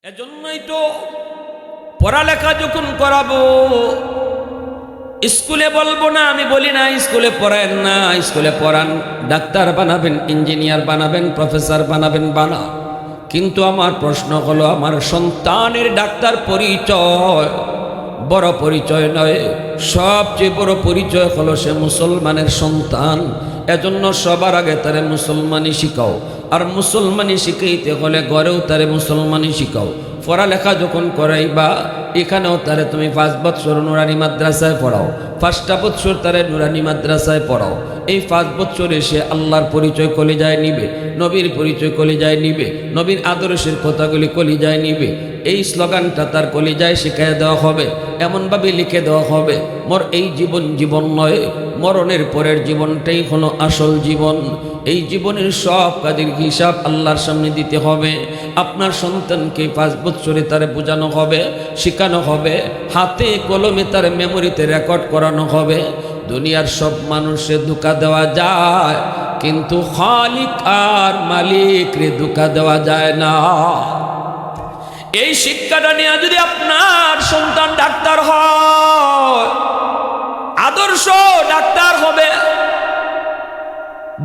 এজন্যই তো পড়ালেখা যখন করাবো স্কুলে বলবো না, আমি বলি না স্কুলে পড়ায়েন না, স্কুলে পড়ান, ডাক্তার বানাবেন, ইঞ্জিনিয়ার বানাবেন, প্রফেসর বানাবেন, বানা। কিন্তু আমার প্রশ্ন হলো, আমার সন্তানের ডাক্তার পরিচয় বড় পরিচয় নয়, সবচেয়ে বড় পরিচয় হলো সে মুসলমানের সন্তান। এজন্য সবার আগে তারে মুসলমানি শিখাও, আর মুসলমানি শিখাইতে হলে ঘরেও তারে মুসলমানি শিখাও। পড়ালেখা যখন করাইবা এখানেও তারে তুমি 5 বছর নুরানি মাদ্রাসায় পড়াও, 5টা বছর তারে নুরানি মাদ্রাসায় পড়াও। এই 5 বছর এসে আল্লাহর পরিচয় কলিজায় নিবে, নবীর পরিচয় কলিজায় নিবে, নবীর আদর্শের কথাগুলি কলিজায় নিবে। এই স্লোগানটা তার কলিজায় শিখিয়ে দেওয়া হবে, এমনভাবে লিখে দেওয়া হবে, মোর এই জীবন জীবন নয়, মরণের পরের জীবনটাই হলো আসল জীবন। এই জীবনের সব কাজের হিসাব আল্লাহর সামনে দিতে হবে। আপনার সন্তানকে 5 বছরে তারে বোঝানো হবে, শেখানো হবে, হাতে কলমে তার মেমোরিতে রেকর্ড করানো হবে। দুনিয়ার সব মানুষে ধোঁকা দেওয়া যায়, কিন্তু খালিক আর মালিক রে ধোঁকা দেওয়া যায় না। এই শিক্ষাটা নিয়ে যদি আপনার সন্তান ডাক্তার হয়, আদর্শ ডাক্তার হবে,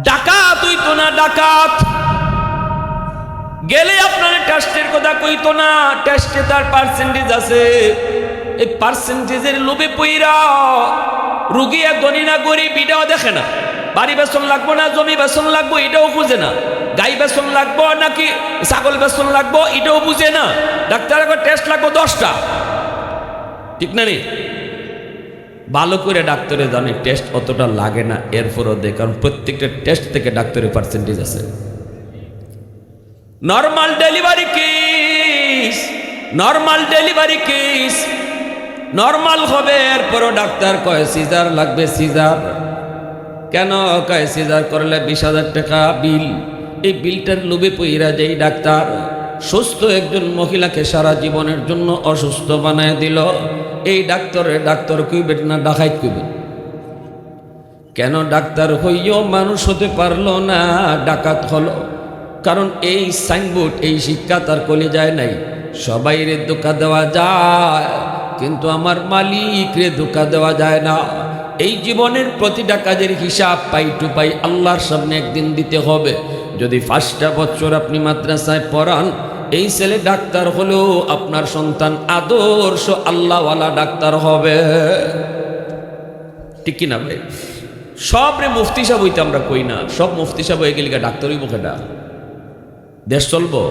ডাকাত হইতো না, ডাকাত গেলে আপনার টেস্টের কথা কইতো না, টেস্টে তার পার্সেন্টেজ আছে, এই পার্সেন্টেজের লোভে পইরা রুগী ধনী না গরিব এটাও দেখে না, বাড়ি বেতন লাগবো না জমি বেতন লাগবো এটাও বুঝে না, গাই বেতন লাগবো নাকি ছাগল বেতন লাগবো এটাও বুঝে না। ডাক্তার একবার টেস্ট লাগবো 10টা, ঠিক না নেই? ভালো করে ডাক্তারে জানে টেস্ট অতটা লাগে না, এরপরও দেয়, কারণ প্রত্যেকটা টেস্ট থেকে ডাক্তারের পার্সেন্টেজ আছে। Normal delivery case, normal delivery case normal হবে, এরপরও ডাক্তার কয় সিজার লাগবে, সিজার কেন কয় সিজার করলে 20,000 টাকা বিল। এই বিলটার লোভে পইরা যেই ডাক্তার সুস্থ একজন মহিলাকে সারা জীবনের জন্য অসুস্থ বানায় দিল, এই ডাক্তারের ডাক্তার কইবেন না ডাকাইত কইবেন? কেন ডাক্তার হইও মানুষ হতে পারলো না, ডাকাত হলো? কারণ এই সাইনবোর্ড, এই শিক্ষা তার কলিজায় নাই। সবাই রে ধোঁকা দেওয়া যায়, কিন্তু আমার মালিক রে ধোঁকা দেওয়া যায় না। এই জীবনের প্রতিটা কাজের হিসাব পাই টু পাই আল্লাহর সামনে একদিন দিতে হবে। যদি 5টা বছর আপনি মাদ্রাসায় পড়ান, এই ছেলে ডাক্তার হলেও আপনার সন্তান আদর্শ আল্লাহওয়ালা ডাক্তার হবে, ঠিক কিনা ভাই? সব রে মুফতি সাহেব হইতে আমরা কই না, সব মুফতি সাহেব হয়ে গেলে ডাক্তারই মুখেটা দেশ চলবো?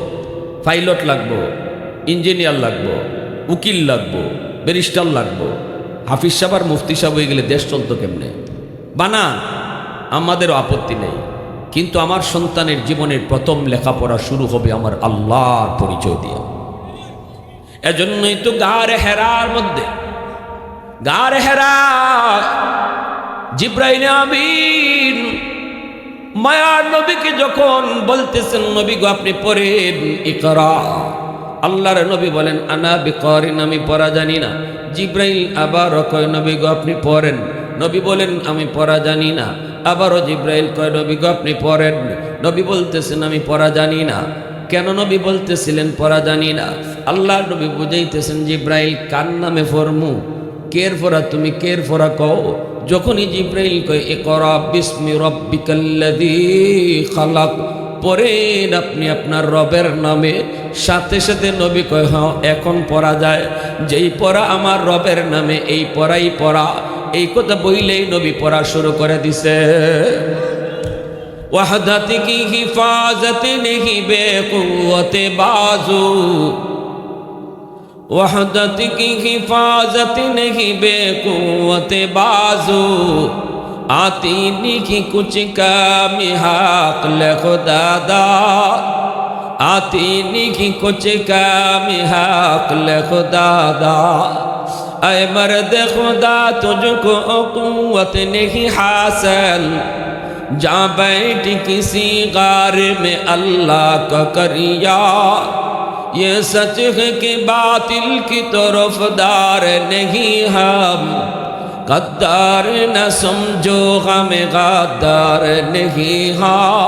পাইলট লাগবো, ইঞ্জিনিয়ার লাগবো, উকিল লাগবো, ব্যারিস্টার লাগবো। হাফিজ সাহেব আর মুফতি সাহেব হয়ে গেলে দেশ চলতো কেমনে? বানান, আমাদেরও আপত্তি নেই, কিন্তু আমার সন্তানের জীবনের প্রথম লেখাপড়া শুরু হবে আমার আল্লাহর পরিচয় দিয়ে। এজন্যই তো গারে হেরার মধ্যে, গারে হেরা জিব্রাইল আমিন মায়ার নবীকে যখন বলতেছেন, নবী গো আপনি পড়েন ইকরা, আল্লাহর নবী বলেন আনা বিকারিন, আমি পড়া জানি না। জিব্রাইল আবারও কয় নবী গো আপনি পড়েন, নবী বলেন আমি পড়া জানি না। আবারও জিব্রাইল কয় নবী গো আপনি পড়েন, নবী বলতেছেন আমি পড়া জানি না। কেন নবী বলতেছিলেন পড়া জানি না? আল্লাহর নবী বুঝাইতেছেন জিব্রাইল কার নামে ফরমু, কের ফরা, তুমি কের ফরা কও। যখনই জিব্রাইল কয় ইকরা বিসমি রাব্বিকাল্লাযী খালাক, পড়েন আপনি আপনার রবের নামে, সাথে সাথে নবী কয় হ্যাঁ এখন পড়া যায়, যেই পড়া আমার রবের নামে এই পড়াই পড়া। এই কথা বইলেই নবী পড়া শুরু করে দিছে। ওয়াহদাতি কি হিফাজতে নেহি বেকুওয়াতে বাজু, ওয়াহদাতি কি হিফাজতে নেহি বেকুওয়াতে বাজু, आती नहीं कुछ कामी हक ले खुदादा, आती नहीं कुछ कामी हक ले खुदादा। ऐ मर्द खुदा तुझको कुव्वत नहीं हासिल, जा बैठ किसी गार में अल्लाह का करिया। ये सच है कि बातिल की तरफदार नहीं हम, गद्दार न समझो हमें गद्दार नहीं हाँ।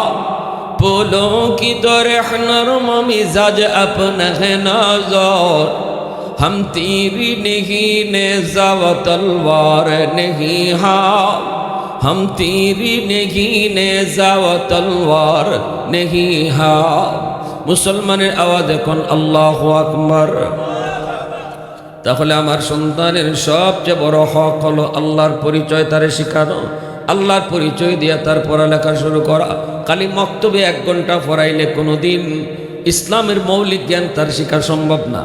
फूलों की तरह नरम मिजाज अपना है नजर हम तीरी नहीं नेज़ा व तलवार नहीं हाँ हम तीरी नहीं नेज़ा व तलवार नहीं हाँ মুসলমানের আওয়াজ এখন আল্লাহু আকবার। তাহলে আমার সন্তানের সবচেয়ে বড় হক হলো আল্লাহর পরিচয় তারে শেখানো, আল্লাহর পরিচয় দিয়ে তার পড়ালেখা শুরু করা। খালি মক্তবে 1 ঘন্টা পড়াইলে কোনোদিন ইসলামের মৌলিক জ্ঞান তার শেখা সম্ভব না।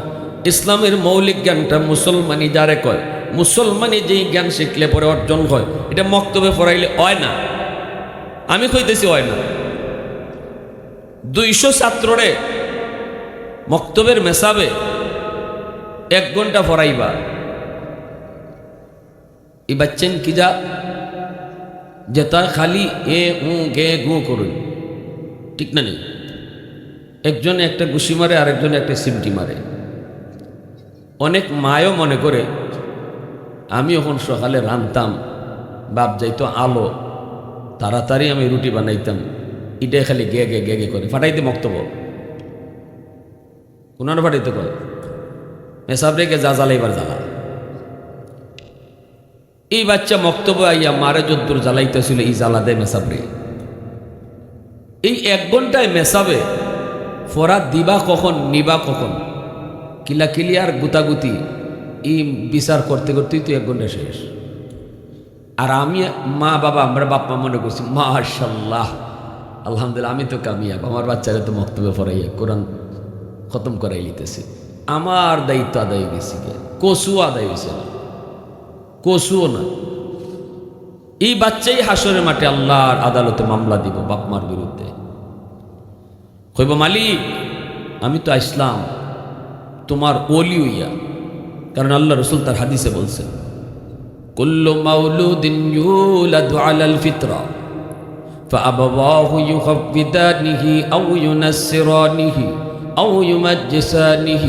ইসলামের মৌলিক জ্ঞানটা মুসলমানি যারে কয়, মুসলমানি যেই জ্ঞান শিখলে পরে অর্জন হয়, এটা মক্তবে পড়াইলে হয় না। আমি কইতেছি হয় না। 200 ছাত্ররে মক্তবের মেসাবে 1 ঘন্টা পড়াইবা, এই বাচ্চেন কি যা যেটা খালি এ উ গে গু করুন, ঠিক না? নেই, একজনে একটা ঘুষি মারে আরেকজনে একটা সিমটি মারে। অনেক মায়ও মনে করে আমি যখন সকালে রানতাম, বাপ যাইতো আলো, তাড়াতাড়ি আমি রুটি বানাইতাম, এটাই খালি গে গে গে গে করে ফাটাইতে মক্তব কোনার ফাটাইতে করে মেসাব রেখে যা জ্বালাইবার জ্বালা। এই বাচ্চা মক্তব আইয়া মারে যদ্দুর জ্বালাইতেছিল, এই জ্বালা দেয় মেসাব রে। এই 1 ঘন্টায় মেসাবে ফরাত দিবা কখন নিবা কখন, কিলাকিলি আর গুতাগুতি এই বিচার করতে করতেই তো 1 ঘন্টা শেষ। আর আমি মা বাবা আমরা বাপ মা মনে করছি মাশাআল্লাহ আলহামদুলিল্লাহ আমি তো কামিয়াব, আমার বাচ্চারা তো মক্তবে পড়াইয়া কোরআন খতম করাই লিতেছে। আমার দায়িত্ব আদায় গেছি, কসুও আদায় হয়েছে না, কসুও না। এই বাচ্চাই হাসরের মাঠে আল্লাহর আদালতে মামলা দিব বাপমার বিরুদ্ধে। কইব মালিক আমি তো আসলাম তোমার ওলি হইয়া, কারণ আল্লাহ রসুল তার হাদিসে বলছেন কুল্লু মাউলুদিন ইউলাদু আলাল ফিতরা فأبواه يخفضانه أو ينصرانه أو يمجسانه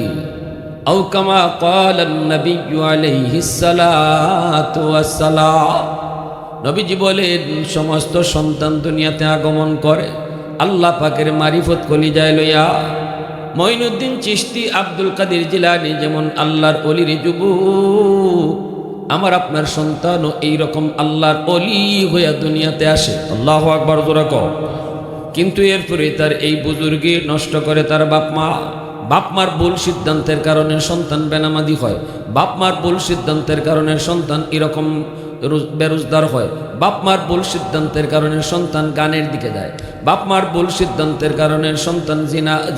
أو كما قال النبي عليه الصلاة والسلام। নবীজি বলেন সমস্ত সন্তান দুনিয়াতে আগমন করে আল্লাহ পাকের মারিফত কলিজায় লইয়া। মঈনুদ্দিন চিশতি, আব্দুল কাদের জিলানী যেমন আল্লাহর অলির যুবক, আমার আপনার সন্তানও এইরকম আল্লাহর অলি হইয়া দুনিয়াতে আসে। আল্লাহু আকবার জোরে কও। কিন্তু এরপরে তার এই বুজুর্গি নষ্ট করে তার বাপমা। বাপমার ভুল সিদ্ধান্তের কারণে সন্তান বেনামাদি হয়, বাপমার ভুল সিদ্ধান্তের কারণে সন্তান এরকম বেরোজগার হয়, বাপমার ভুল সিদ্ধান্তের কারণে সন্তান গানের দিকে যায়, বাপমার ভুল সিদ্ধান্তের কারণে সন্তান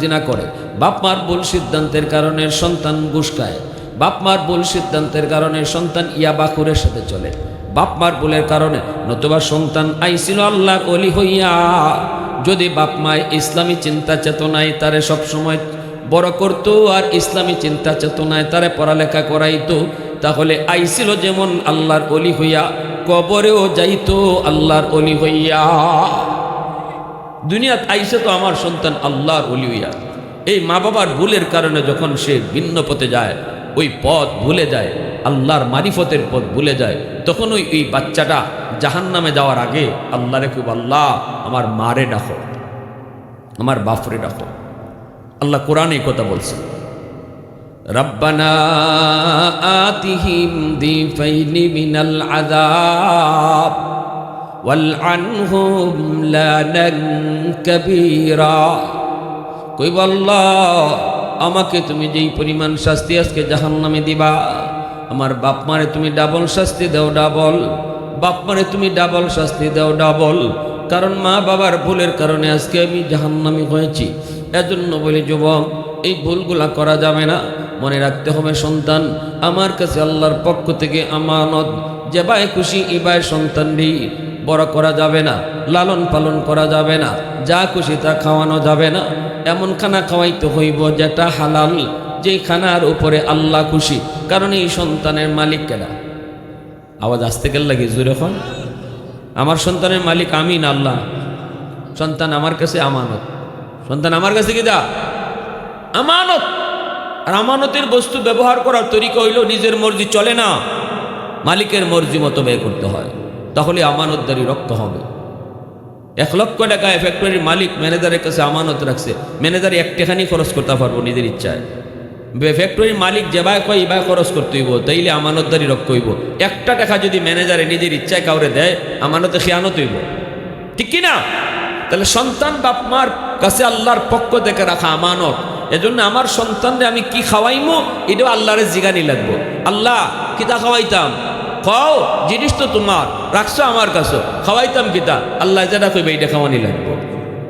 জিনা করে, বাপমার ভুল সিদ্ধান্তের কারণে সন্তান ঘুষ খায়, বাপমার ভুল সিদ্ধান্তের কারণে সন্তান ইয়াবাকুরের সাথে চলে, বাপমার ভুলের কারণে নতুবা সন্তান আইছিল আল্লাহর ওলি হইয়া। যদি বাপমায় ইসলামী চিন্তা চেতনায় তারে সবসময় বড় করতো আর ইসলামী চিন্তা চেতনায় তারে পড়ালেখা করাইতো, তাহলে আইছিল যেমন আল্লাহর ওলি হইয়া, কবরেও যাইতো আল্লাহর ওলি হইয়া। দুনিয়াত আইসে তো আমার সন্তান আল্লাহর ওলি হইয়া। এই মা বাবার ভুলের কারণে যখন সে ভিন্ন পথে যায়, ওই পথ ভুলে যায়, আল্লাহর মারিফতের পথ ভুলে যায়, তখন ওই বাচ্চাটা জাহান্নামে যাওয়ার আগে আল্লাহরে খুব আল্লাহ আমার মারে ডাকো, আমার বাপরে ডাকো। আল্লাহ কোরআনে কথা বলছে রব্বানা আতিহিম দিফাইনি মিনাল আযাব ওয়ালআনহুম লানান কাবীরা। কইব আল্লাহ আমাকে তুমি যেই পরিমাণ শাস্তি আজকে জাহান্নামে দিবা, আমার বাপ মারে তুমি ডাবল শাস্তি দাও, ডাবল বাপ মারে তুমি ডাবল শাস্তি দাও, ডাবল। কারণ মা বাবার ভুলের কারণে আজকে আমি জাহান্নামী হয়েছি। এজন্য বলি যুবক, এই ভুলগুলা করা যাবে না। মনে রাখতে হবে সন্তান আমার কাছে আল্লাহর পক্ষ থেকে আমানত। যেবায় খুশি ইবায় সন্তানটি বড় করা যাবে না, লালন পালন করা যাবে না, যা খুশি তা খাওয়ানো যাবে না। এমন খানা খাওয়াইতে হইব যেটা হালাল, যেই খানার উপরে আল্লাহ খুশি। কারণ এই সন্তানের মালিক কেনা। আওয়াজ আসতে গেল লাগে জোরে এখন। আমার সন্তানের মালিক আমি না আল্লাহ। সন্তান আমার কাছে আমানত, সন্তান আমার কাছে কি দা আমানত। আর আমানতের বস্তু ব্যবহার করার তরিকা হইল নিজের মর্জি চলে না, মালিকের মর্জি মতো ব্যয় করতে হয়, তাহলে আমানতদারি রক্ষা হবে। 1 লক্ষ টাকায় ফ্যাক্টরির মালিক ম্যানেজারের কাছে আমানত রাখছে, ম্যানেজার 1 টাকানি খরচ করতে পারবো নিজের ইচ্ছায়। ফ্যাক্টরির মালিক যেভাবে কয় এভাবে খরচ করতে হইব, তাইলে আমানতদারি রক্ষা হইব। 1 টাকা যদি ম্যানেজারে নিজের ইচ্ছায় কাউরে দেয়, আমানতে খেয়ানত হইব, ঠিক কিনা? তাহলে সন্তান বাপ মার কাছে আল্লাহর পক্ষ থেকে রাখা আমানত। এজন্য আমার সন্তানরে আমি কি খাওয়াইমো এটাও আল্লাহরে জিগানি লাগবো। আল্লাহ কিতা খাওয়াইতাম, খাও জিনিস তো তোমার রাখছো আমার কাছে, খাওয়াইতাম কিতা, আল্লাহ যেটা কইবে এটা খাওয়ানি লাগবো।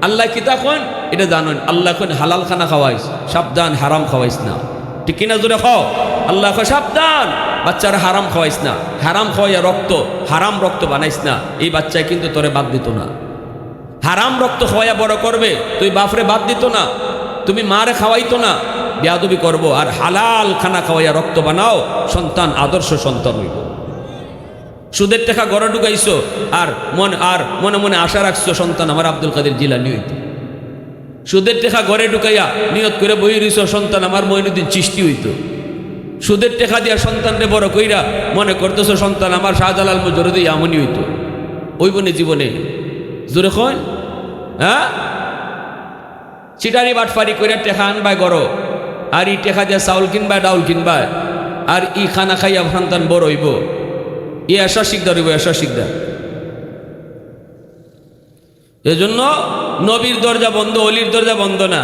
আল্লাহ কিতা কন এটা জানেন, আল্লাহ কন হালাল খানা খাওয়াইস, সাবধান হারাম খাওয়াইস না, ঠিক কিনা? জোরে খাও। আল্লাহ কয় সাবধান বাচ্চারা হারাম খাওয়াইস না, হারাম খাওয়াইয়া রক্ত হারাম রক্ত বানাইস না, এই বাচ্চায় কিন্তু তোরে বাদ দিত না। হারাম রক্ত খাওয়াইয়া বড় করবে, তুই বাপরে বাদ দিত না, তুমি মারে খাওয়াইতো না, বেয়াদবি করব। আর হালাল খানা খাওয়াইয়া রক্ত বানাও, সন্তান আদর্শ সন্তান হইব। সুদের টাকা গড়ে ঢুকাইছো আর মনে মনে আশা রাখছো সন্তান আমার আব্দুল কাদের জিলানী হইত। সুদের টাকা গড়ে ঢুকাইয়া নিয়ত করে বই রইছো সন্তান আমার মঈনুদ্দিন চিশতি হইত। সুদের টাকা দিয়া সন্তানরে বড় কইরা মনে করতেছো সন্তান আমার শাহজালাল মুজরদি আমনি হইত। ওইবনে জীবনে জোরে কন, হ্যাঁ? চিটারি বাটফারি করে টেকা আনবায় গড়, আর ই টেকা দিয়ে চাউল কিনবায় ডাউল কিনবায়, আর ই খানা খাইয়া সন্তান বড় হইব, ই এসা শিকদার হইব, এসা শিকদার। এজন্য নবীর দরজা বন্ধ, অলির দরজা বন্ধ না।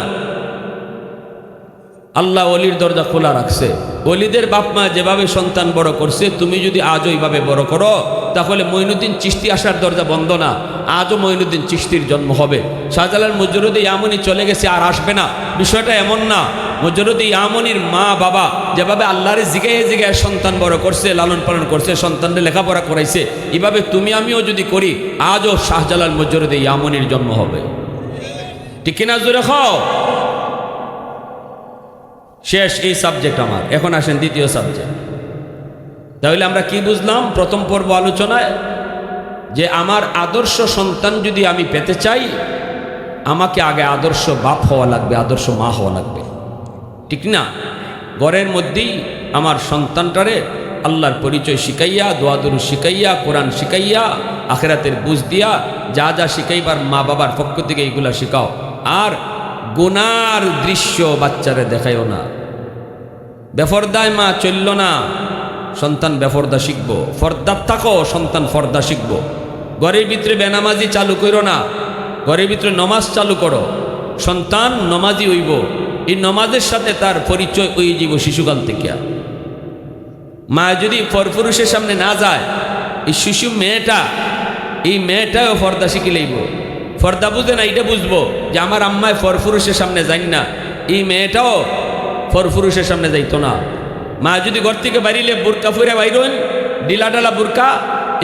আল্লাহ অলির দরজা খোলা রাখছে। অলিদের বাপ মা যেভাবে সন্তান বড় করছে, তুমি যদি আজও এইভাবে বড় করো, তাহলে মঈনুদ্দিন চিশতি আসার দরজা বন্ধ না, আজও মঈনুদ্দিন চিশতির জন্ম হবে। শাহজালাল মুজরুদ্দি ইয়ামনি চলে গেছে, আর আসবে না, বিষয়টা এমন না। মুজরুদ্দি ইয়ামনির মা বাবা যেভাবে আল্লাহর জিগায়ে জিগায় সন্তান বড় করছে, লালন পালন করছে, সন্তানদের লেখাপড়া করাইছে, এভাবে তুমি আমিও যদি করি, আজও শাহজালাল মুজরুদ্দি ইয়ামনির জন্ম হবে, ঠিক কিনা? জোরে খাও। শেষ এই সাবজেক্ট আমার। এখন আসেন দ্বিতীয় সাবজেক্ট। তাহলে আমরা কি বুঝলাম প্রথম পর্ব আলোচনায়? যে আমার আদর্শ সন্তান যদি আমি পেতে চাই, আমাকে আগে আদর্শ বাপ হওয়া লাগবে, আদর্শ মা হওয়া লাগবে, ঠিক না? ঘরের মধ্যেই আমার সন্তানটারে আল্লাহর পরিচয় শিখাইয়া, দোয়াদুরু শিখাইয়া, কোরআন শিখাইয়া, আখিরাতের বুঝ দিয়া যা যা শিখাইবার মা বাবার পক্ষ থেকে এইগুলা শিখাও। আর গুনার দৃশ্য বাচ্চারে দেখাইও না। বেফরদায় মা চলল না, সন্তান বেফরদা শিখব। ফর্দার থাকো, সন্তান ফর্দা শিখব। ঘরের ভিতরে বেনামাজি চালু করো না, ঘরের ভিতরে নমাজ চালু করো, সন্তান নমাজি হইব। এই নমাজের সাথে তার পরিচয় ওই জীব শিশুকাল থেকে। মা যদি পরপুরুষের সামনে না যায়, এই শিশু মেয়েটা, এই মেয়েটাও ফর্দা শিখে লইব। ফর্দা বুঝে না, এটা বুঝবো যে আমার আম্মায় পরপুরুষের সামনে যাই না, এই মেয়েটাও পরপুরুষের সামনে যাইতো না। মা যদি ঘর থেকে বাইরিলে বুরকা ফুরে বাইরন, ডিলা ডালা বুরকা,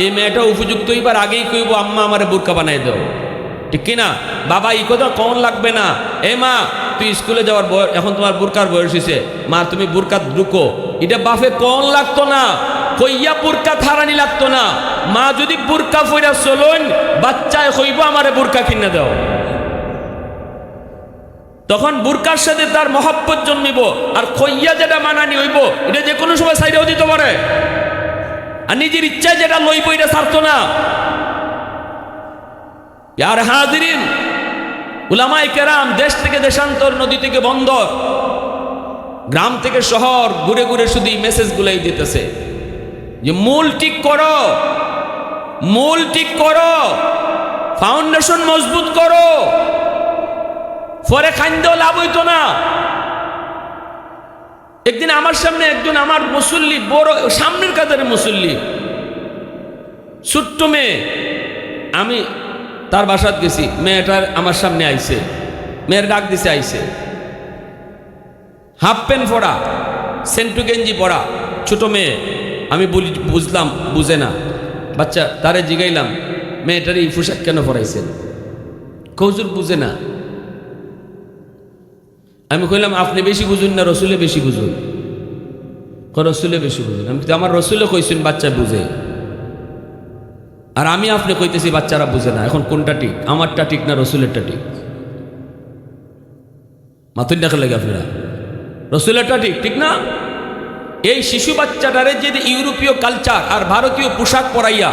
এই মেয়েটা উপযুক্ত হইবার আগেই কইব আম্মা আমারে বুরকা বানাই দাও, ঠিক কিনা? বাবা এই কথা কখন লাগবে না, এ মা তুই স্কুলে যাওয়ার বয়স, এখন তোমার বুরকার বয়স হয়েছে, মা তুমি বুরকা ঢুকো, এটা বাপে কখন লাগতো না, কইয়া বুরকা থারানি লাগতো না। মা যদি বুরকা ফইরা চলন, বাচ্চায় কইব আমারে বুরকা কিনে দাও, তখন বুরকার সাথে তার মহব্বত জন্মিব। আর কইয়া যেটা মানানি হইব, এটা যে কোনো সময় সাইডেও দিতে পারে, আর নিজের ইচ্ছায় যেটা লইব এটা ছাড়তো না। আর হাজিরিন, উলামায়ে কেরাম দেশ থেকে দেশান্তর, নদী থেকে বন্দর, গ্রাম থেকে শহর ঘুরে ঘুরে শুধু এই মেসেজগুলাই দিতেছে যে মূল ঠিক করো, মূল ঠিক করো, ফাউন্ডেশন মজবুত করো, পরে খাইন্দেও লাভ হইতো না। একদিন আমার সামনে একজন আমার মুসল্লি, বড় সামনের কাতারে মুসল্লি, ছোট্ট মেয়ে, আমি তার বাসাত গেছি, মেয়েটার আমার সামনে আইছে, মেয়ের ডাক দিছে, আইছে হাফ প্যান্ট পরা, সেন্টু গেঞ্জি পরা, ছোট মেয়ে। আমি বলি বুঝলাম, বুঝে না বাচ্চা, তারে জিগাইলাম মেয়েটার এই পোশাক কেন পরাইছেন? কৌজুর বুঝে না। আমি কইলাম আপনি বেশি বুঝুন না রসুলে বেশি বুঝুন? রসুলে বেশি বুঝুন। আমি আমার রসুলে কইছেন বাচ্চা বুঝে, আর আমি আপনি কইতেছি বাচ্চারা বুঝে না। এখন কোনটা ঠিক, আমারটা ঠিক না রসুলেরটা ঠিক? মাথুর দেখা লাগে আপনারা, রসুলেরটা ঠিক, ঠিক না? এই শিশু বাচ্চাটারে যদি ইউরোপীয় কালচার আর ভারতীয় পোশাক পরাইয়া,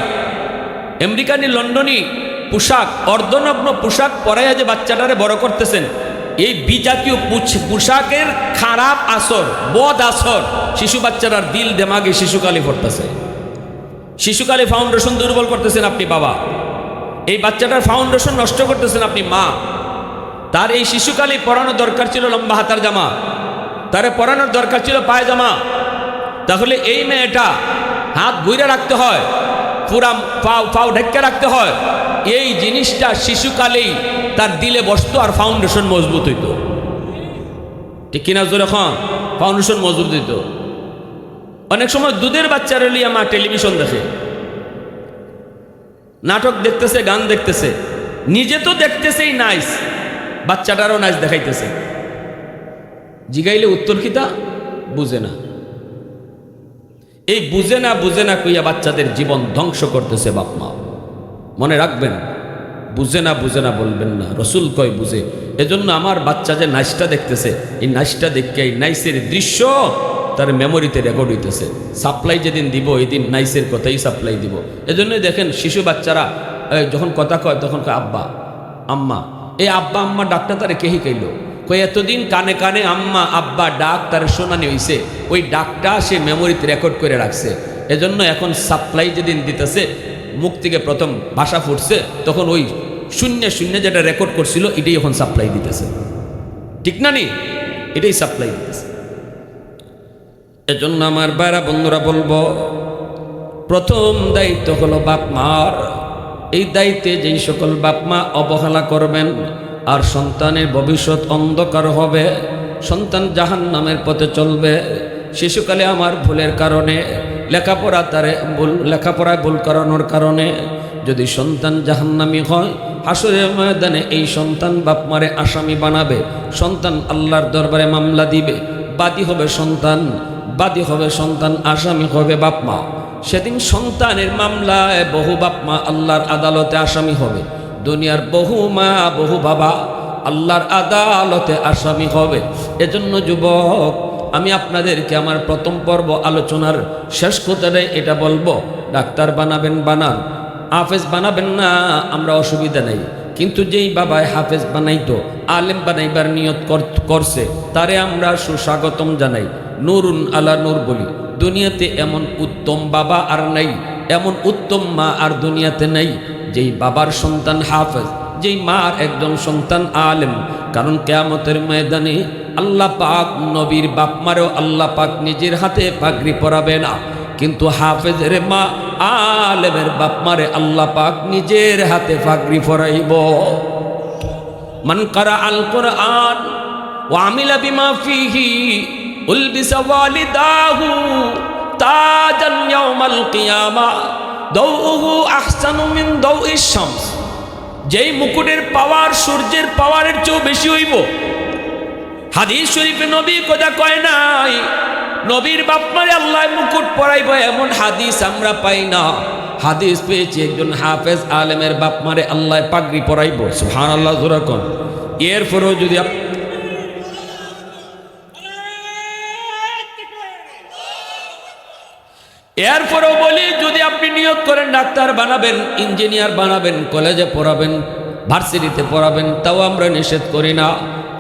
আমেরিকানি লন্ডনী পোশাক, অর্ধনগ্ন পোশাক পরাইয়া যে বাচ্চাটারে বড় করতেছেন, এই বিজাতীয় পোশাকের খারাপ আসর, বদ আসর শিশু বাচ্চাটার দিল দেমাগে শিশুকালে পড়তেছে। শিশুকালে ফাউন্ডেশন দুর্বল করতেছেন আপনি বাবা, এই বাচ্চাটার ফাউন্ডেশন নষ্ট করতেছেন আপনি মা। তার এই শিশুকালে পরানো দরকার ছিল লম্বা হাতার জামা, তারে পরানোর দরকার ছিল পায়জামা। তাহলে এই মেয়েটা হাত ঘুরে রাখতে হয়, পুরা পাও ঢেকে রাখতে হয়, এই জিনিসটা শিশুকালেই তার দিলে বসতো আর ফাউন্ডেশন মজবুত হইত। ঠিক কিনা জোরে খান? ফাউন্ডেশন মজবুত হইত। অনেক সময় দুধের বাচ্চারা লিয়া মা টেলিভিশন দেখে, নাটক দেখতেছে, গান দেখতেছে, নিজে তো দেখতেছেই নাইস, বাচ্চাটারও নাইস দেখাইতেছে। জিগাইলে উত্তর কিতা বুঝে না। এই বুঝে না কইয়া বাচ্চাদের জীবন ধ্বংস করতেছে বাপ মা। মনে রাখবেন, বুঝে না বলবেন না, রসুল কয় বুঝে। এজন্য আমার বাচ্চা যে নাইসটা দেখতেছে, এই নাইসটা দেখে এই নাইসের দৃশ্য তার মেমোরিতে রেকর্ড হইতেছে। সাপ্লাই যেদিন দিব এই দিন নাইসের কথাই সাপ্লাই দিব। এজন্যই দেখেন শিশু বাচ্চারা যখন কথা কয় তখন কয় আব্বা আম্মা। এই আব্বা আম্মা ডাকটা তারে কেহি কইল, কই এতদিন কানে কানে আম্মা আব্বা ডাক তার শোনানি হইছে, ওই ডাকটা সে মেমোরিতে রেকর্ড করে রাখছে। এজন্য এখন সাপ্লাই যেদিন দিতেছে, মুখ থেকে প্রথম ভাষা ফুটছে, তখন ওই শূন্য যেটা রেকর্ড করছিল এটাই এখন সাপ্লাই দিতেছে। ঠিক না নি? এটাই সাপ্লাই দিতেছে। এজন্য আমার বাইরা বন্ধুরা বলবো, প্রথম দায়িত্ব হলো বাপ মার। এই দায়িত্বে যেই সকল বাপ মা অবহেলা করবেন আর সন্তানের ভবিষ্যৎ অন্ধকার হবে, সন্তান জাহান্নামের পথে চলবে। শিশুকালে আমার ভুলের কারণে লেখাপড়ায় ভুল করানোর কারণে যদি সন্তান জাহান্নামী হয়, হাসরের ময়দানে এই সন্তান বাপ মারে আসামি বানাবে। সন্তান আল্লাহর দরবারে মামলা দিবে, বাদী হবে সন্তান, আসামি হবে বাপ মা। সেদিন সন্তানের মামলায় বহু বাপ মা আল্লাহর আদালতে আসামি হবে। দুনিয়ার বহু মা বহু বাবা আল্লাহর আদালতে আসামি হবে। এজন্য যুবক, আমি আপনাদেরকে আমার প্রথম পর্ব আলোচনার শেষ কথাটাই এটা বলবো, ডাক্তার বানাবেন বানান, হাফেজ বানাবেন না, আমরা অসুবিধা নেই। কিন্তু যেই বাবায় হাফেজ বানাইতো, আলেম বানাইবার নিয়ত করছে, তারে আমরা সুস্বাগতম জানাই, নুরুন আলা নূর বলি। দুনিয়াতে এমন উত্তম বাবা আর নাই, এমন উত্তম মা আর দুনিয়াতে নাই, যেই বাবার সন্তান হাফেজ, যেই মার একজন সন্তান আলেম। কারণ কিয়ামতের ময়দানে আল্লাহ পাক নবীর বাপ মারেও আল্লাহ পাক নিজের হাতে পাগড়ি পরাবে না, কিন্তু হাফেজের মা আলেমের বাপ মারে আল্লাহ পাক নিজের হাতে পাগড়ি পরাইব। মান কারা আল কোরআন ওয়া আমিলা বিমা ফিহি উলবিসা ওয়ালিদাহু তাজান ইয়াউমাল কিয়ামা দাউহু আহসানু মিন দাউইশ শামস। যেই মুকুটের পাওয়ার সূর্যের পাওয়ারের চেয়েও বেশি হইব। হাদিস শরীফে নবী কথা কয় নাই, নবীর বাপ মারে আল্লাহ মুকুট পরাইব, এমন হাদিস আমরা পাই না। হাদিস পেয়েছি একজন হাফেজ আলেমের বাপ মারে আল্লাহ পাগড়ি পরাইব। সুবহানাল্লাহ জোরে কোন। এরপরেও যদি এরপরেও বলি, যদি আপনি নিয়োগ করেন ডাক্তার বানাবেন, ইঞ্জিনিয়ার বানাবেন, কলেজে পড়াবেন, ভার্সিটিতে পড়াবেন, তাও আমরা নিষেধ করি না।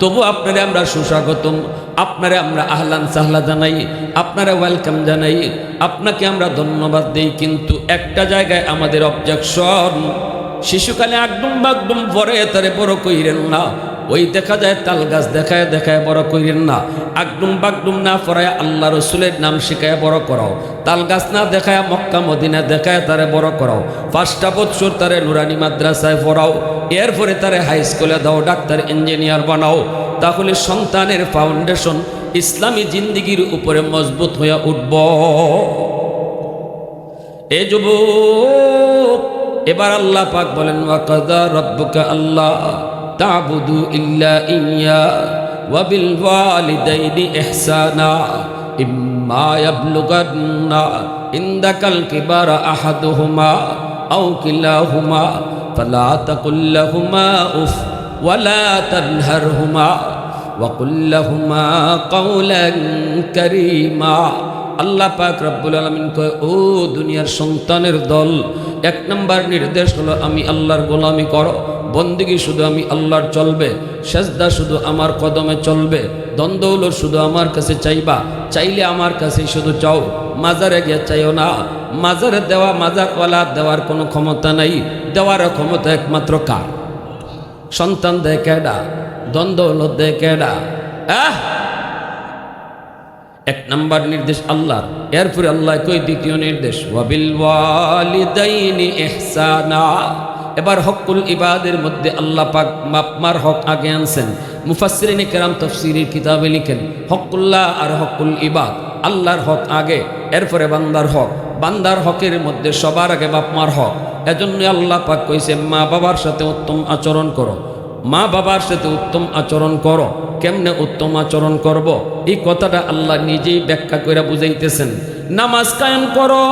তবু আপনারে আমরা সুস্বাগতম, আপনারে আমরা আহলান সাহলা জানাই, আপনারা ওয়েলকাম জানাই, আপনাকে আমরা ধন্যবাদ দেই। কিন্তু একটা জায়গায় আমাদের অবজেকশন, শিশুকালে আগডুম বাগডুম পরে তারে বড় কইরেন না। ওই দেখা যায় তাল গাছ দেখায় বড় কইরেন না। আগডুম বাগডুম না পড়ায় আল্লাহ রসুলের নাম শিখায় বড় করাও। তাল গাছ না দেখায় মক্কা মদিনা দেখায় তারে বড় করাও। 5টা বছর তারে নুরানি মাদ্রাসায় পড়াও, এরপরে তারে হাই স্কুলে দাও, ডাক্তার ইঞ্জিনিয়ার বানাও। তাহলে সন্তানের ফাউন্ডেশন ইসলামী জিন্দিগির উপরে মজবুত হয়ে উঠব। এ যুবক, এবার আল্লাহ পাক বলেন, ওয়া কাযা রাব্বুকা আল্লাহ তা'বুদু ইল্লা ইয়্যা ওয়া বিল ওয়ালিদাইনি ইহসানা ইম্মা ইয়াবলুগান্না ইনদাকাল কিবারা আহাদুহুমা আও কিলাহুমা ফালা তাকুল লাহুমা উফ ওয়ালা তানহারহুমা ওয়া কুল লাহুমা কাওলান কারীমা। আল্লাহ পাক রব্বুল আলামিন কয়, ও দুনিয়ার সন্তানের দল, 1 নম্বর নির্দেশ হলো আমি আল্লাহর গোলামি করো, বন্দেগী শুধু আমি আল্লাহর চলবে, সেজদা শুধু আমার কদমে চলবে, দ্বন্দ্বৌলত শুধু আমার কাছে চাইবা, চাইলে আমার কাছে শুধু চাও, মাজারে গিয়ে চাইও না। মাজারে দেওয়া, মাজারওয়ালা দেওয়ার কোনো ক্ষমতা নাই, দেওয়ার ক্ষমতা একমাত্র কার? সন্তান দেয় কেডা? দ্বন্দ্বৌলত দেয় কেডা? 1 নম্বর নির্দেশ আল্লাহ। এরপরে আল্লাহ কই দ্বিতীয় নির্দেশ, ওয়াবিল ওয়ালিদাইনি ইহসানা। এবার হকুল ইবাদের মধ্যে আল্লাহ পাক বাপমার হক আগে আনছেন। মুফাসসিরিন কিরাম তাফসীরের কিতাবে লিখেন, হকুল্লাহ আর হকুল ইবাদ, আল্লাহর হক আগে, এরপরে বান্দার হক। বান্দার হকের মধ্যে সবার আগে বাপমার হক। এজন্য আল্লাহ পাক কইছে, মা বাবার সাথে উত্তম আচরণ করো, মা বাবার সাথে উত্তম আচরণ করো। কেমনে উত্তম আচরণ করব, এই কথাটা আল্লাহ নিজেই ব্যাখ্যা করে বুঝাইতেছেন। নামাজ কায়েম করো,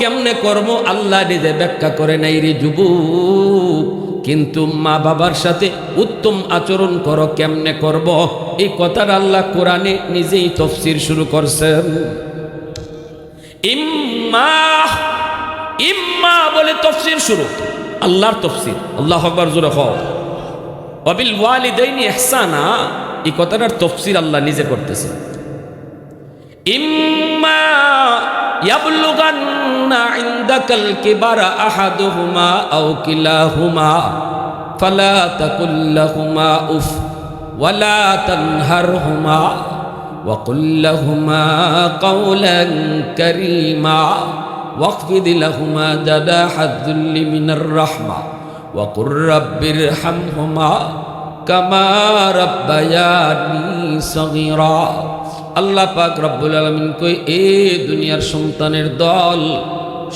কেমনে করব আল্লাহ নিজে ব্যাখ্যা করে নাই রে যুবক। কিন্তু মা বাবার সাথে উত্তম আচরণ করো, কেমনে করব এই কথাটা আল্লাহ কোরআনে নিজেই তাফসীর শুরু করছেন। ইম্মা বলে তাফসীর শুরু, আল্লাহর তাফসীর। আল্লাহু আকবার, জোরে কও। ওয়াবিল ওয়ালিদাইনি ইহসানা, এই কথাটার তাফসীর আল্লাহ নিজে করতেছেন। ইম্মা ইয়াবলুগান্না ইনদাকাল কিবারা আহাদুহুমা আও কিলাহুমা ফালা তাকুল লাহুমা উফ ওয়ালা তানহারহুমা ওয়াকুল লাহুমা কাওলান কারীমা ওয়াখফিদ লাহুমা জানাহাদ যুল্লি মিনার রাহমা ওয়াকুর রাব্বিরহামহুমা কামা রাব্বায়ানি সগীরা। আল্লাহ পাক রব্বুল আলামিন কই, এ দুনিয়ার সন্তানের দল,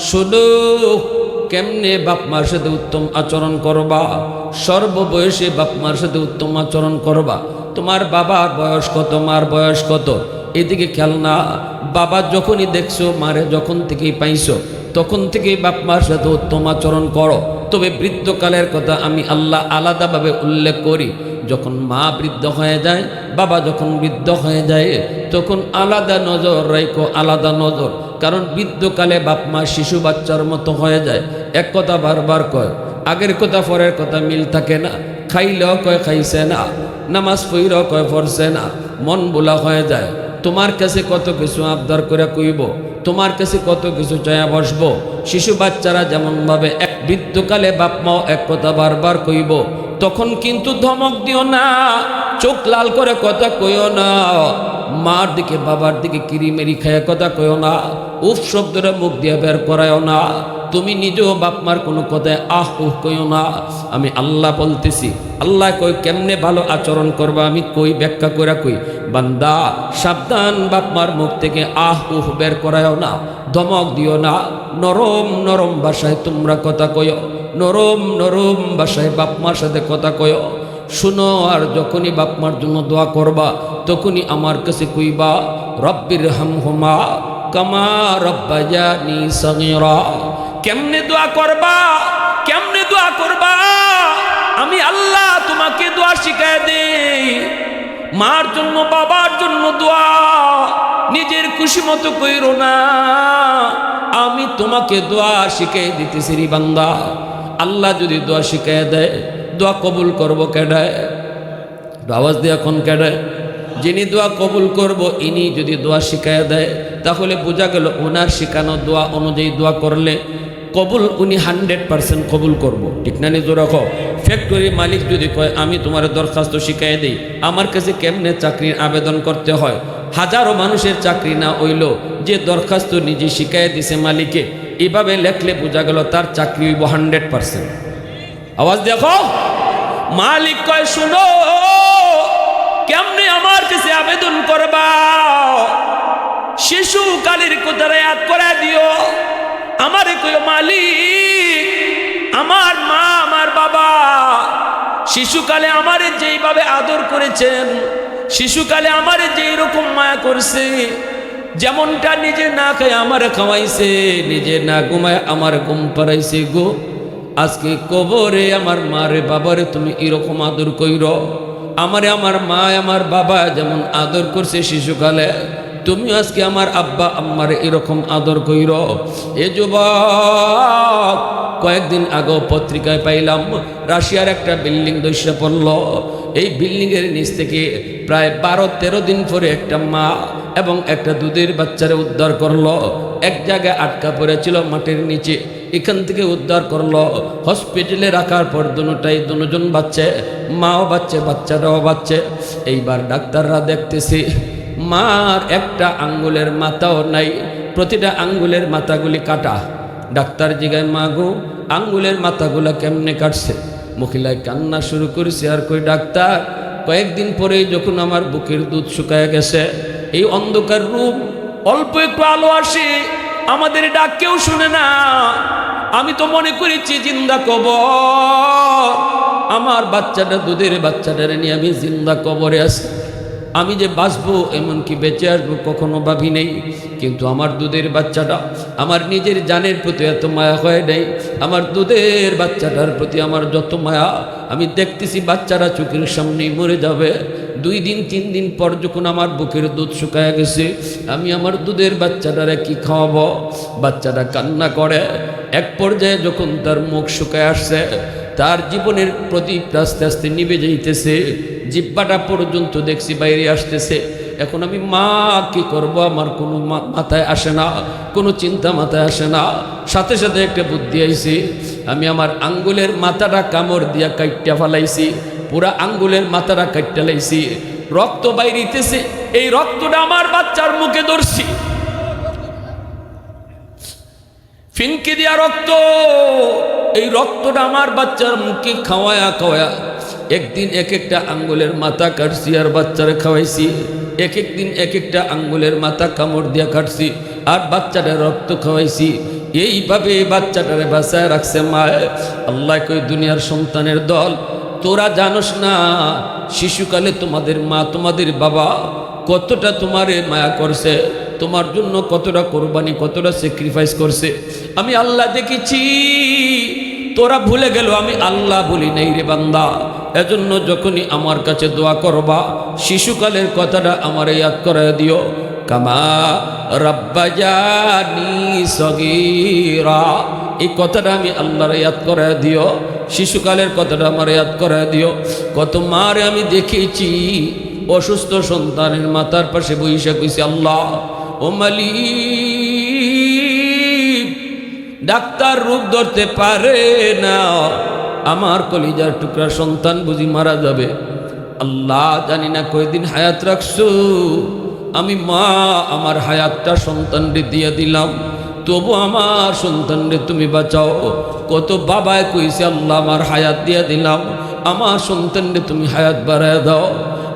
শুনো কেমনে বাপ মার সাথে উত্তম আচরণ করবা। সর্ববয়সে বাপ মার সাথে উত্তম আচরণ করবা। তোমার বাবার বয়স কত, মার বয়স কত, এদিকে খেয়াল না। বাবা যখনই দেখছো, মারে যখন থেকেই পাইছো, তখন থেকেই বাপ মার সাথে উত্তম আচরণ করো। তবে বৃদ্ধকালের কথা আমি আল্লাহ আলাদাভাবে উল্লেখ করি। যখন মা বৃদ্ধ হয়ে যায়, বাবা যখন বৃদ্ধ হয়ে যায়, তখন আলাদা নজর রাখো, আলাদা নজর। কারণ বৃদ্ধকালে বাপ মা শিশু বাচ্চার মতো হয়ে যায়। এক কথা বারবার কয়, আগের কথা পরের কথা মিল থাকে না। খাইলেও কয় খাইছে না, নামাজ পড়লেও কয় পড়ছে না, মন বোলা হয়ে যায়। তোমার কাছে কত কিছু আবদার করে কইব, তোমার কাছে কত কিছু চায়া বসবো। শিশু বাচ্চারা যেমনভাবে এক বৃদ্ধকালে বাপ মাও এক কথা বারবার কইব, তখন কিন্তু ধমক দিও না, চোখ লাল করে কথা কইও না, মার দিকে বাবার দিকে কিরিমেরি খায় কথা কইও না, উফ শব্দটা মুখ দিয়ে বের করায়ও না। তুমি নিজেও বাপ মার কোনো কথায় আহ উহ কইও না। আমি আল্লাহ বলতেছি, আল্লাহ কই কেমনে ভালো আচরণ করবা, আমি কই ব্যাখ্যা করে কই, বান্দা সাবধান, বাপ মার মুখ থেকে আহ উহ বের করায়ও না, ধমক দিও না। নরম নরম ভাষায় তোমরা কথা কইও, নরম নরম ভাষায় বাপ মার সাথে কথা কইও। শুনো, আর যখনই বাপ মার জন্য দোয়া করবা, তখনই আমার কাছে কইবা, রব্বিরহামহুমা কামা রাব্বায়ানি সগীরা। কেমনে দোয়া করবা, কেমনে দোয়া করবা, আমি আল্লাহ তোমাকে দোয়া শিখায় দেই। মার জন্য বাবার জন্য দোয়া নিজের খুশি মতো কইরো না, আমি তোমাকে দোয়া শিখাই দিতেছি রে বান্দা। আল্লাহ যদি দোয়া শিখাই দেয়, দোয়া কবুল করবো কেডায়? আওয়াজ দিয়ে এখন কেডায়? যিনি দোয়া কবুল করব, ইনি যদি দোয়া শিখাই দেয়, তাহলে বোঝা গেল ওনার শিখানো দোয়া অনুযায়ী দোয়া করলে কবুল উনি 100% কবুল করব। ঠিক না? নিজে রাখো। ফ্যাক্টরি মালিক যদি কয়, আমি তোমার দরখাস্ত শিখাই দিই, আমার কাছে কেমনে চাকরির আবেদন করতে হয়, হাজারো মানুষের চাকরি না হইল, যে দরখাস্ত নিজে শিখাই দিছে মালিকে, এভাবে লেখলে বোঝা গেল তার চাকরি হইব 100%। আওয়াজ দেখো। মালিক কয়, শুনো কেমনে আমার কাছে আবেদন করবা, শিশু কালের কথা ইয়াদ করে দিও। আমারে কয়, মালিক আমার মা আমার বাবা শিশুকালে আমারে যেইভাবে আদর করেছেন, শিশুকালে আমারে যেই রকম মায়া করছে, যেমনটা নিজে না খায় আমারে খাওয়াইছে, নিজে না ঘুমায় আমার ঘুম পাড়াইছে গো, আজকে কবরে আমার মারে বাবারে তুমি এরকম আদর কইর। আমারে আমার মা আমার বাবা যেমন আদর করছে শিশুকালে, তুমি আজকে আমার আব্বা আম্মারে এরকম আদর কইর। এ যুবক, কয়েকদিন আগেও পত্রিকায় পাইলাম রাশিয়ার একটা বিল্ডিং ধসে পড়ল। এই বিল্ডিংয়ের নিচ থেকে প্রায় 12-13 দিন পরে একটা মা এবং একটা দুধের বাচ্চারে উদ্ধার করলো। এক জায়গায় আটকা পড়েছিল মাটির নিচে, এখান থেকে উদ্ধার করলো। হসপিটালে রাখার পর দুজন বাচ্চা, মাও বাচ্চা, বাচ্চাটাও বাচ্চা। এইবার ডাক্তাররা দেখতেছে মার একটা আঙ্গুলের মাথাও নাই, প্রতিটা আঙ্গুলের মাথাগুলি কাটা। ডাক্তার জিগায়, মা গো, আঙ্গুলের মাথাগুলা কেমনে কাটছে? মহিলায় কান্না শুরু করেছে আর কই, ডাক্তার, কয়েকদিন পরেই যখন আমার বুকের দুধ শুকায় গেছে, এই অন্ধকার রূপ, অল্প একটু আলো আসে, আমাদের ডাক কেউ শুনে না। আমি তো মনে করেছি জিন্দা কবর, আমার বাচ্চাটা, দুধের বাচ্চাটারে নিয়ে আমি জিন্দা কবরে আছি। আমি যে বাঁচবো, এমনকি বেঁচে আসবো, কখনো ভাবি নেই। কিন্তু আমার দুধের বাচ্চাটা, আমার নিজের জানের প্রতি এত মায়া হয় নাই। আমার দুধের বাচ্চাটার প্রতি আমার যত মায়া, আমি দেখতেছি বাচ্চারা চোখের সামনেই মরে যাবে। 2 দিন 3 দিন পর যখন আমার বুকের দুধ শুকায় গেছে, আমি আমার দুধের বাচ্চাটারে কি খাওয়াবো? বাচ্চাটা কান্না করে। এক পর্যায়ে যখন তার মুখ শুকায় আসছে, তার জীবনের প্রদীপ আস্তে আস্তে নিভে যাইতেছে, জিব্বাটা পর্যন্ত দেখছি বাইরে আসতেছে। এখন আমি মা কি করব, আমার কোনো মাথায় আসে না, কোনো চিন্তা মাথায় আসে না। সাথে সাথে একটা বুদ্ধি আইছে, আমি আমার আঙ্গুলের মাথাটা কামড় দিয়া কাইট্টা ফেলাইছি, পুরা আঙ্গুলের মাথাটা কাইট্টা লাইছি, রক্ত বাইরিতেছে। এই রক্তটা আমার বাচ্চার মুখে ধরছি, ফিনকে দিয়া রক্ত, এই রক্তটা আমার বাচ্চার মুখে খাওয়ায়া খাওয়ায়া একদিন এক একটা আঙ্গুলের মাথা কাটছি আর বাচ্চারে খাওয়াইছি। এক একদিন এক একটা আঙ্গুলের মাথা কামড় দিয়া কাটছি আর বাচ্চাটা রক্ত খাওয়াইছি। এইভাবে বাচ্চাটারে বাঁচায় রাখছে মা। আল্লাহ কই, দুনিয়ার সন্তানের দল, তোরা জানোস না শিশুকালে তোমাদের মা, তোমাদের বাবা কতটা তোমারে মায়া করছে, তোমার জন্য কতটা কোরবানি, কতটা স্যাক্রিফাইস করছে। আমি আল্লাহ দেখেছি, তোরা ভুলে গেল, আমি আল্লাহ বলি নাই রে বান্দা। এজন্য যখনই আমার কাছে দোয়া করবা, শিশুকালের কথাটা আমার ইয়াদ করে দিও। কামা রাব্বায়ানি সগীরা, এই কথাটা আমি আল্লাহর ইয়াদ করে দিও। শিশুকালের কথাটা আমার ইয়াদ করে দিও। কত মারে আমি দেখেছি অসুস্থ সন্তানের মাথার পাশে বইসা কইছে, আল্লাহ ও মালিক, ডাক্তার রূপ ধরতে পারে না, আমার কলিজার টুকরা সন্তান বুঝি মারা যাবে। আল্লাহ জানি না কয়দিন হায়াত রাখছো, আমি মা আমার হায়াতটা সন্তানরে দিয়ে দিলাম, তবু আমার সন্তানরে তুমি বাঁচাও। কত বাবায় কইছে, আল্লাহ আমার হায়াত দিয়ে দিলাম, আমার সন্তানরে তুমি হায়াত বাড়ায় দাও।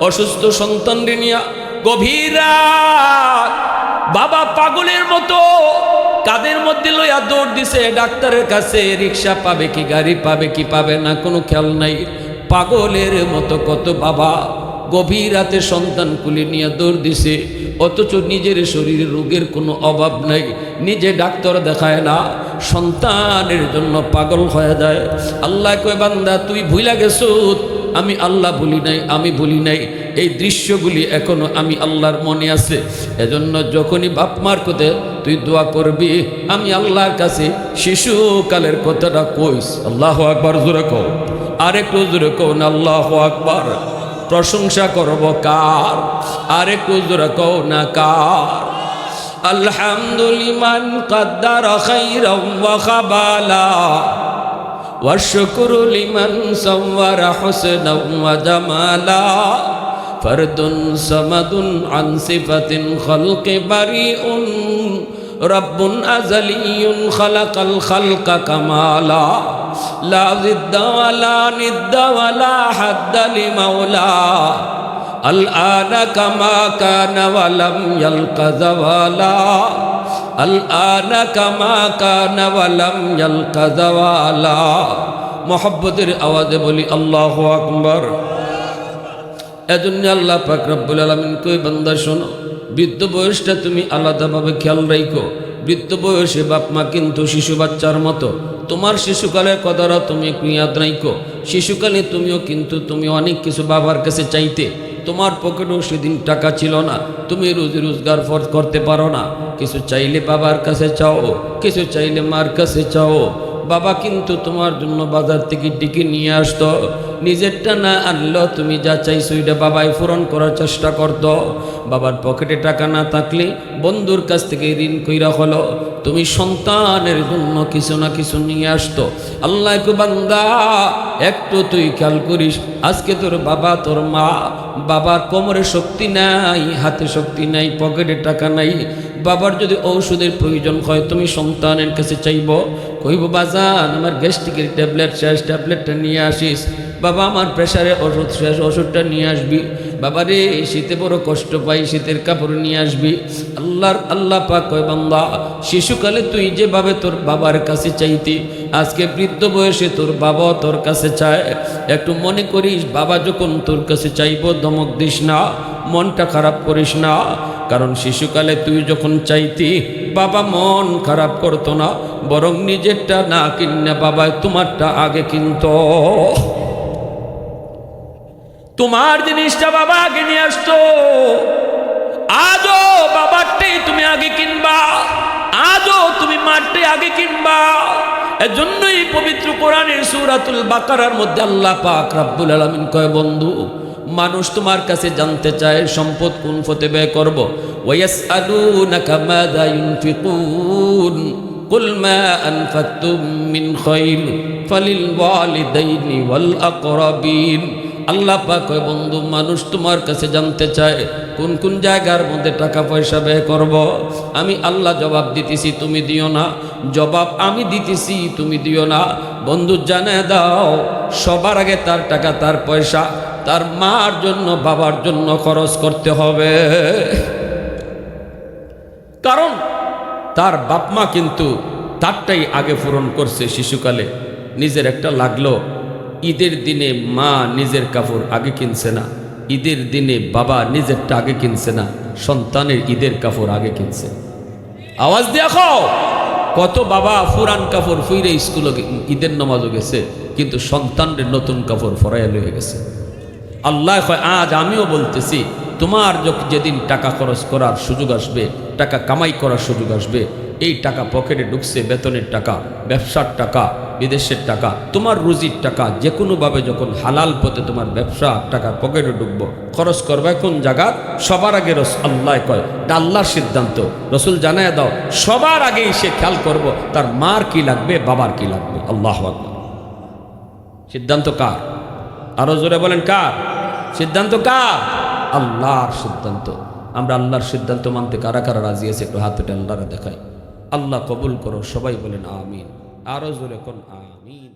অসুস্থ সন্তানরে নিয়া গভীর রাত বাবা পাগলের মতো কাদের মধ্যে লইয়া দৌড় দিছে ডাক্তারের কাছে। রিক্সা পাবে কি, গাড়ি পাবে কি পাবে না, কোনো খেয়াল নাই। পাগলের মতো কত বাবা গভীর রাতে সন্তান কুলি নিয়ে দৌড় দিছে, অথচ নিজের শরীরে রোগের কোনো অভাব নাই, নিজে ডাক্তার দেখায় না, সন্তানের জন্য পাগল হয়ে যায়। আল্লাহ কয়, বান্দা তুই ভুলা গেছো, আমি আল্লাহ বলি নাই, আমি বলি নাই। এই দৃশ্যগুলি এখনো আমি আল্লাহর মনে আছে। এজন্য যখনই বাপ মার কথা তুই দোয়া করবি, আমি আল্লাহর কাছে শিশুকালের কথাটা কইস। আল্লাহু আকবার, জোরে কও, আরেকটু জোরে কও না আল্লাহু আকবার। প্রশংসা করব কার? আরেকটু জোরে কও না কার? আলহামদুলিমান কদ্দারা খাইরাম ওয়া খাবালা والشكر لمن صور حسنا وجمالا فرد صمد عن صفة خلق بريء رب أزلي خلق الخلق كمالا لا ضد ولا ند ولا حد لمولى الآن كما كان ولم يلق زوالا الآن كما كان ولم يلق زوالا محبتের আওয়াজে বলি আল্লাহু আকবার। এজন্য আল্লাহ পাক রব্বুল আলামিন কই, বান্দা শোনো, বৃদ্ধ বয়সটা তুমি আলাদাভাবে খেয়াল রাখো। বৃদ্ধ বয়সে বাপ মা কিন্তু শিশু বাচ্চার মতো, তোমার শিশুকালের কথাটা তুমি একটু ইয়াদ রাখো। শিশুকালে তুমি অনেক কিছু বাবার কাছে চাইতে, তোমার পকেটেও সেদিন টাকা ছিল না, তুমি রুজি রোজগার করতে পারো না, কিছু চাইলে বাবার কাছে চাও, কিছু চাইলে মার কাছে চাও। বাবা কিন্তু তোমার জন্য বাজার থেকে ডেকে নিয়ে আসতো, নিজেরটা না আনলেও তুমি যা চাইছো এটা বাবাই পূরণ করার চেষ্টা করতো। বাবার পকেটে টাকা না থাকলে বন্ধুর কাছ থেকে ঋণ কইরা হলো তুমি সন্তানের জন্য কিছু না কিছু নিয়ে আসতো। আল্লাহ কো বান্দা একটু তুই খেয়াল করিস, আজকে তোর বাবা তোর মা, বাবার কোমরে শক্তি নাই, হাতে শক্তি নাই, পকেটে টাকা নাই, বাবার যদি ঔষধের প্রয়োজন হয় তুমি সন্তানের কাছে চাইব, কইব বাজান আমার গ্যাস্ট্রিকের ট্যাবলেট শেষ, ট্যাবলেটটা নিয়ে আসিস। বাবা আমার প্রেশারের ওষুধ শেষ, ওষুধটা নিয়ে আসবি। বাবা রে শীতে বড় কষ্ট পাই, শীতের কাপড় নিয়ে আসবি। আল্লাহ পাক কয় বান্দা শিশুকালে তুই যেভাবে তোর বাবার কাছে চাইতি, আজকে বৃদ্ধ বয়সে তোর বাবা তোর কাছে চায়। একটু মনে করিস বাবা যখন তোর কাছে চাইব ধমক দিস না, মনটা খারাপ করিস না, কারণ শিশুকালে তুই যখন চাইতি বাবা মন খারাপ করতো না, বরং নিজেরটা না কিনে বাবা তোমারটা আগে কিনতো। তোমার জিনিসটা বাবা আগে নিয়ে আসতো, আজও বাবারটাই তুমি আগে কিনবা, আজও তুমি মারটাই আগে কিনবা। এজন্যই পবিত্র কোরআনের সূরাতুল বাকারার মধ্যে আল্লাহ পাক রব্বুল আলামিন কয় বন্ধু মানুষ তোমার কাছে জানতে চায় সম্পদ কোন পথে ব্যয় করব। ওয়ায়াসআলুনাকা মাযা ইউনফিকুন কুল মা আনফাকতুম মিন খায়র ফালিল ওয়ালিদাইনি ওয়াল আকরাবিন। আল্লাহ পাক কয় বন্ধু মানুষ তোমার কাছে জানতে চায় কোন কোন জায়গার মধ্যে টাকা পয়সা ব্যয় করব। আমি আল্লাহ জবাব দিতেছি তুমি দিও না, জবাব আমি দিতেছি তুমি দিও না। বন্ধু জানায় দাও সবার আগে তার টাকা তার পয়সা তার মার জন্য বাবার জন্য খরচ করতে হবে, কারণ তার বাপ মা কিন্তু তারটাই আগে পূরণ করছে শিশুকালে। নিজের একটা লাগলো, ঈদের দিনে মা নিজের কাপড় আগে কিনছে না, ঈদের দিনে বাবা নিজেরটা আগে কিনছে না, সন্তানের ঈদের কাপড় আগে কিনছে। আওয়াজ দেখো কত বাবা পুরান কাপড় ফুইরে স্কুলে ঈদের নামাজও গেছে, কিন্তু সন্তানের নতুন কাপড় ফরাইয়া লয়ে গেছে। আল্লাহ কয় আজ আমিও বলতেছি তোমার যেদিন টাকা খরচ করার সুযোগ আসবে, টাকা কামাই করার সুযোগ আসবে, এই টাকা পকেটে ঢুকছে, বেতনের টাকা, ব্যবসার টাকা, বিদেশের টাকা, তোমার রুজির টাকা, যে কোনোভাবে যখন হালাল পথে তোমার ব্যবসা টাকা পকেটে ঢুকবো, খরচ করবে কোন জায়গা? সবার আগে আল্লাহ কয় এটা আল্লাহর সিদ্ধান্ত, রসুল জানায় দাও সবার আগেই সে খেয়াল করব তার মার কি লাগবে, বাবার কি লাগবে। আল্লাহু আকবার। সিদ্ধান্ত কার? আরো জোরে বলেন কার সিদ্ধান্ত? কার? আল্লাহর সিদ্ধান্ত। আমরা আল্লাহর সিদ্ধান্ত মানতে কারা কারা রাজি আছে একটু হাত উঠে আল্লাহরে দেখাই। আল্লাহ কবুল করো, সবাই বলেন আমিন। আরো জোরে কোন আমিন।